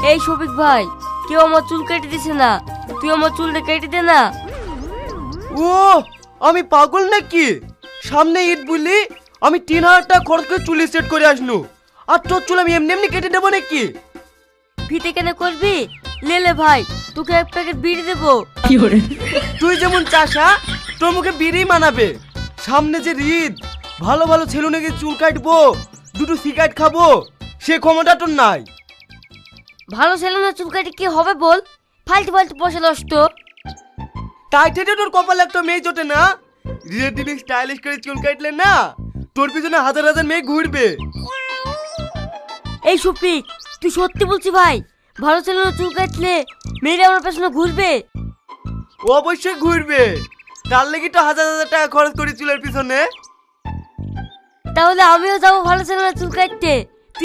এই শফিক ভাই, কেউ আমার চুল কেটে দিছে না, তুই আমার চুলটা কেটে দে না। ও আমি পাগল নাকি? সামনে ঈদ বলি আমি 3,000 টাকা খরচ করে চুল সেট করে আসনু, আর তোর চুল আমি এমনি এমনি কেটে দেবো নাকি? ফিতে কেন করবি? লেলে ভাই, তোকে এক প্যাকেট বিড়ি দেবো। তুই যেমন চাষা, তোর মুখে বিড়ি মানাবে। সামনে যে ঈদ, ভালো ভালো ছেলুনেকে চুল কাটবো, দুটো সিগারেট খাবো, সে ক্ষমতা তোর নাই। ভালো ছেলে না চুল কাটে কি হবে বল? ফালতু ফালতু পয়সা নষ্ট। তাই থেকে তোর কপালে একটা মেয়ে জোটে না। রিলেটিভ স্টাইলিশ করে চুল কাটলে না, তোর পিছনে হাজার হাজার মেয়ে ঘুরবে। এই শফিক, তুই সত্যি বলছি ভাই? ভালো ছেলে না চুল কাটলে মেয়েরা আমার পেছনে ঘুরবে? অবশ্যই ঘুরবে, তার লেগে তো হাজার হাজার টাকা খরচ করি চুলের পিছনে। তাহলে আমিও যাবো ভালো ছেলে না চুল কাটতে।